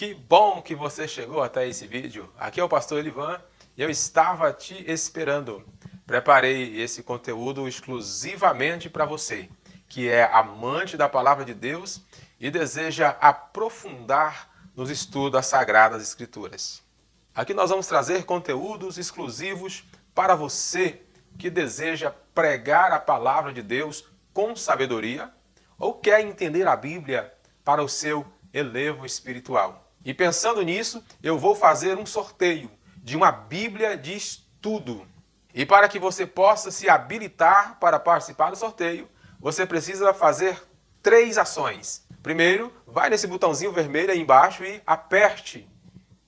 Que bom que você chegou até esse vídeo. Aqui é o pastor Elivan e eu estava te esperando. Preparei esse conteúdo exclusivamente para você, que é amante da palavra de Deus e deseja aprofundar nos estudos das Sagradas Escrituras. Aqui nós vamos trazer conteúdos exclusivos para você que deseja pregar a palavra de Deus com sabedoria ou quer entender a Bíblia para o seu elevo espiritual. E pensando nisso, eu vou fazer um sorteio de uma Bíblia de estudo. E para que você possa se habilitar para participar do sorteio, você precisa fazer 3 ações. Primeiro, vai nesse botãozinho vermelho aí embaixo e aperte.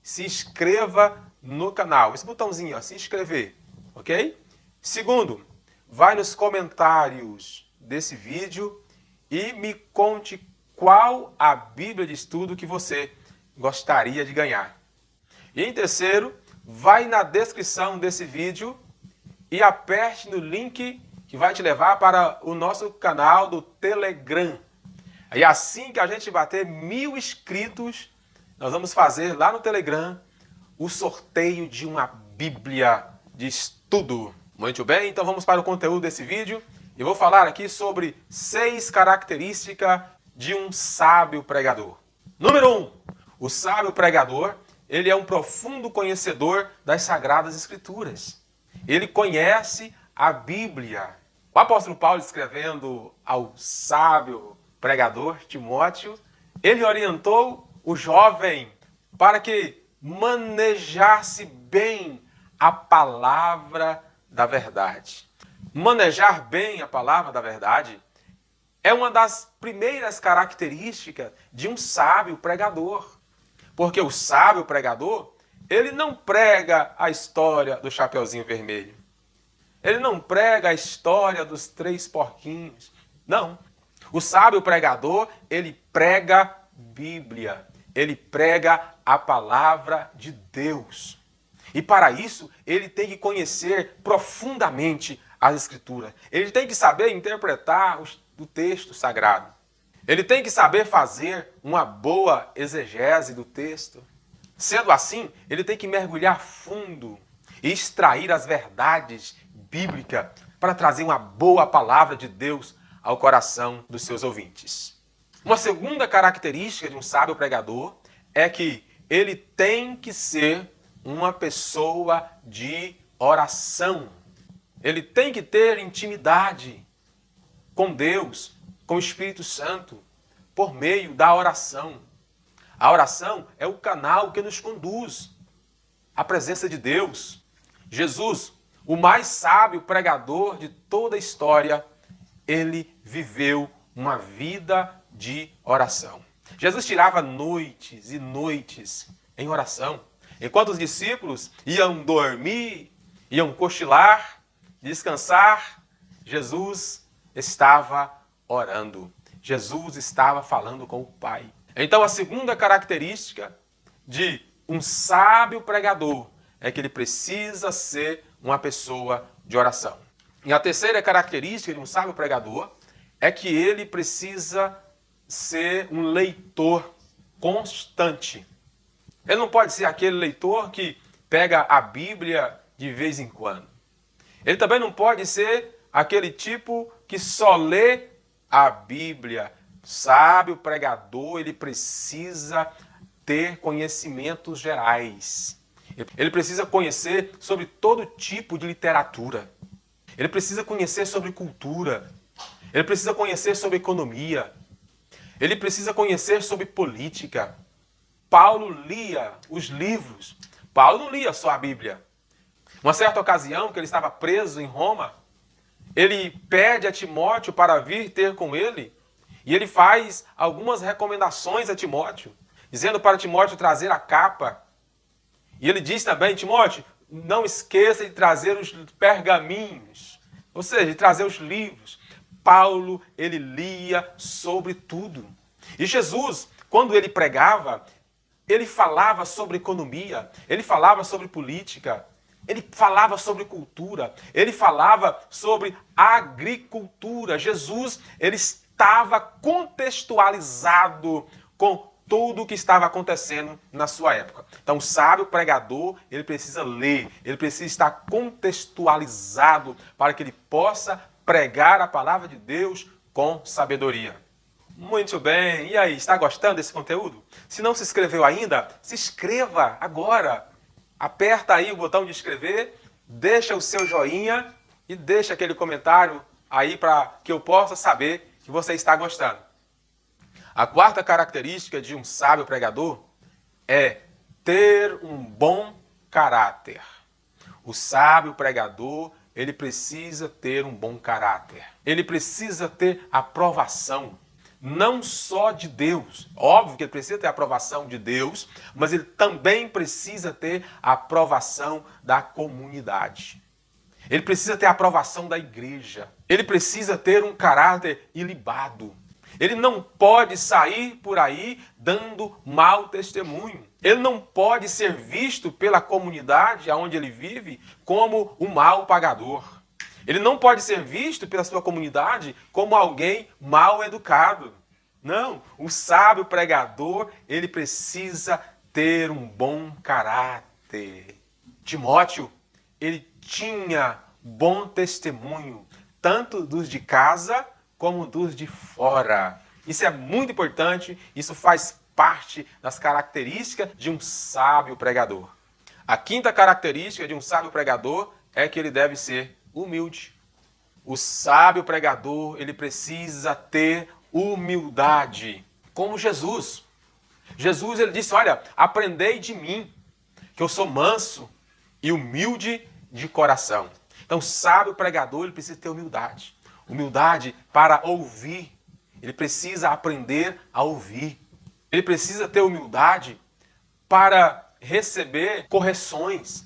Se inscreva no canal. Esse botãozinho, ó, se inscrever, ok? Segundo, vai nos comentários desse vídeo e me conte qual a Bíblia de estudo que você gostaria de ganhar. E em terceiro, vai na descrição desse vídeo e aperte no link que vai te levar para o nosso canal do Telegram. E assim que a gente bater 1000 inscritos, nós vamos fazer lá no Telegram o sorteio de uma Bíblia de estudo. Muito bem, então vamos para o conteúdo desse vídeo. Eu vou falar aqui sobre 6 características de um sábio pregador. Número 1. O sábio pregador, ele é um profundo conhecedor das Sagradas Escrituras. Ele conhece a Bíblia. O apóstolo Paulo, escrevendo ao sábio pregador Timóteo, ele orientou o jovem para que manejasse bem a palavra da verdade. Manejar bem a palavra da verdade é uma das primeiras características de um sábio pregador. Porque o sábio pregador, ele não prega a história do Chapeuzinho Vermelho. Ele não prega a história dos 3 porquinhos. Não. O sábio pregador, ele prega Bíblia. Ele prega a palavra de Deus. E para isso, ele tem que conhecer profundamente as Escrituras. Ele tem que saber interpretar o texto sagrado. Ele tem que saber fazer uma boa exegese do texto. Sendo assim, ele tem que mergulhar fundo e extrair as verdades bíblicas para trazer uma boa palavra de Deus ao coração dos seus ouvintes. Uma segunda característica de um sábio pregador é que ele tem que ser uma pessoa de oração. Ele tem que ter intimidade com Deus, com o Espírito Santo, por meio da oração. A oração é o canal que nos conduz à presença de Deus. Jesus, o mais sábio pregador de toda a história, ele viveu uma vida de oração. Jesus tirava noites e noites em oração. Enquanto os discípulos iam dormir, iam cochilar, descansar, Jesus estava orando. Jesus estava falando com o Pai. Então a segunda característica de um sábio pregador é que ele precisa ser uma pessoa de oração. E a terceira característica de um sábio pregador é que ele precisa ser um leitor constante. Ele não pode ser aquele leitor que pega a Bíblia de vez em quando. Ele também não pode ser aquele tipo que só lê a Bíblia. Sábio pregador, ele precisa ter conhecimentos gerais. Ele precisa conhecer sobre todo tipo de literatura. Ele precisa conhecer sobre cultura. Ele precisa conhecer sobre economia. Ele precisa conhecer sobre política. Paulo lia os livros. Paulo não lia só a Bíblia. Uma certa ocasião, que ele estava preso em Roma, ele pede a Timóteo para vir ter com ele, e ele faz algumas recomendações a Timóteo, dizendo para Timóteo trazer a capa. E ele diz também, Timóteo, não esqueça de trazer os pergaminhos, ou seja, de trazer os livros. Paulo, ele lia sobre tudo. E Jesus, quando ele pregava, ele falava sobre economia, ele falava sobre política, ele falava sobre cultura, ele falava sobre agricultura. Jesus, ele estava contextualizado com tudo o que estava acontecendo na sua época. Então, o sábio pregador, ele precisa ler, ele precisa estar contextualizado para que ele possa pregar a palavra de Deus com sabedoria. Muito bem, e aí, está gostando desse conteúdo? Se não se inscreveu ainda, se inscreva agora. Aperta aí o botão de inscrever, deixa o seu joinha e deixa aquele comentário aí para que eu possa saber que você está gostando. A quarta característica de um sábio pregador é ter um bom caráter. O sábio pregador, ele precisa ter um bom caráter. Ele precisa ter aprovação, não só de Deus. Óbvio que ele precisa ter a aprovação de Deus, mas ele também precisa ter a aprovação da comunidade. Ele precisa ter a aprovação da igreja. Ele precisa ter um caráter ilibado. Ele não pode sair por aí dando mau testemunho. Ele não pode ser visto pela comunidade onde ele vive como um mau pagador. Ele não pode ser visto pela sua comunidade como alguém mal educado. Não, o sábio pregador, ele precisa ter um bom caráter. Timóteo, ele tinha bom testemunho, tanto dos de casa como dos de fora. Isso é muito importante, isso faz parte das características de um sábio pregador. A quinta característica de um sábio pregador é que ele deve ser humilde. O sábio pregador, ele precisa ter humildade, como Jesus. Jesus, ele disse, olha, aprendei de mim, que eu sou manso e humilde de coração. Então, o sábio pregador, ele precisa ter humildade. Humildade para ouvir. Ele precisa aprender a ouvir. Ele precisa ter humildade para receber correções.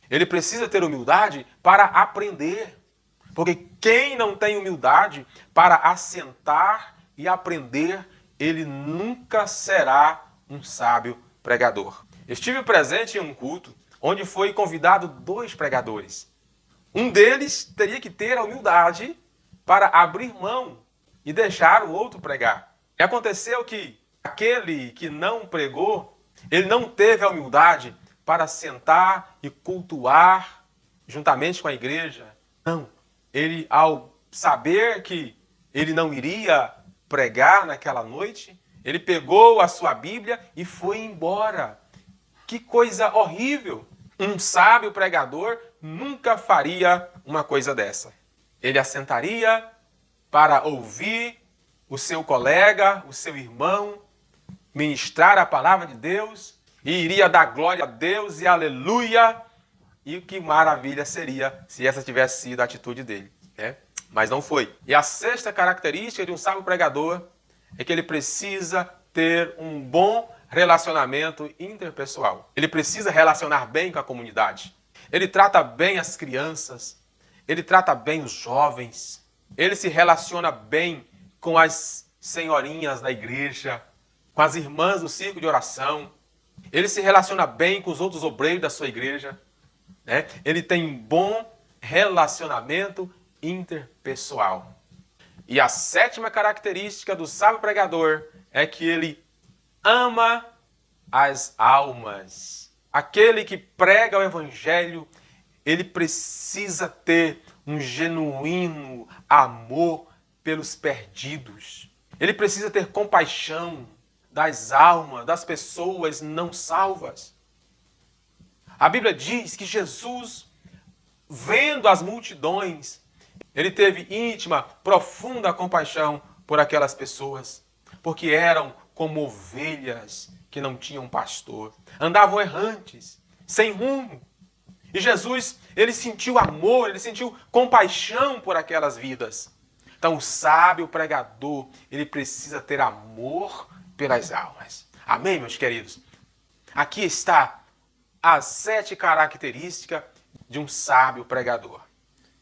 Ele precisa ter humildade para aprender. Porque quem não tem humildade para assentar e aprender, ele nunca será um sábio pregador. Estive presente em um culto onde foi convidado 2 pregadores. Um deles teria que ter a humildade para abrir mão e deixar o outro pregar. E aconteceu que aquele que não pregou, ele não teve a humildade para sentar e cultuar juntamente com a igreja. Não, ele ao saber que ele não iria pregar naquela noite, ele pegou a sua Bíblia e foi embora. Que coisa horrível! Um sábio pregador nunca faria uma coisa dessa. Ele assentaria para ouvir o seu colega, o seu irmão, ministrar a palavra de Deus e iria dar glória a Deus e aleluia. E que maravilha seria se essa tivesse sido a atitude dele, né? Mas não foi. E a sexta característica de um sábio pregador é que ele precisa ter um bom relacionamento interpessoal. Ele precisa relacionar bem com a comunidade. Ele trata bem as crianças, ele trata bem os jovens, ele se relaciona bem com as senhorinhas da igreja, com as irmãs do círculo de oração, ele se relaciona bem com os outros obreiros da sua igreja, né? Ele tem um bom relacionamento interpessoal. E a sétima característica do sábio pregador é que ele ama as almas. Aquele que prega o evangelho, ele precisa ter um genuíno amor pelos perdidos. Ele precisa ter compaixão das almas, das pessoas não salvas. A Bíblia diz que Jesus, vendo as multidões, ele teve íntima, profunda compaixão por aquelas pessoas, porque eram como ovelhas que não tinham pastor, andavam errantes, sem rumo. E Jesus, ele sentiu amor, ele sentiu compaixão por aquelas vidas. Então, o sábio pregador, ele precisa ter amor pelas almas. Amém, meus queridos? Aqui está as 7 características de um sábio pregador.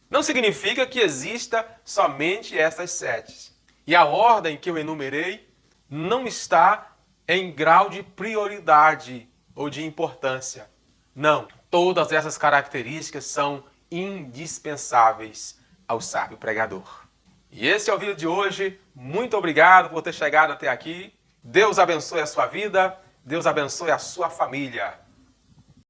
Não significa que exista somente essas 7. E a ordem que eu enumerei não está em grau de prioridade ou de importância. Não, todas essas características são indispensáveis ao sábio pregador. E esse é o vídeo de hoje. Muito obrigado por ter chegado até aqui. Deus abençoe a sua vida, Deus abençoe a sua família.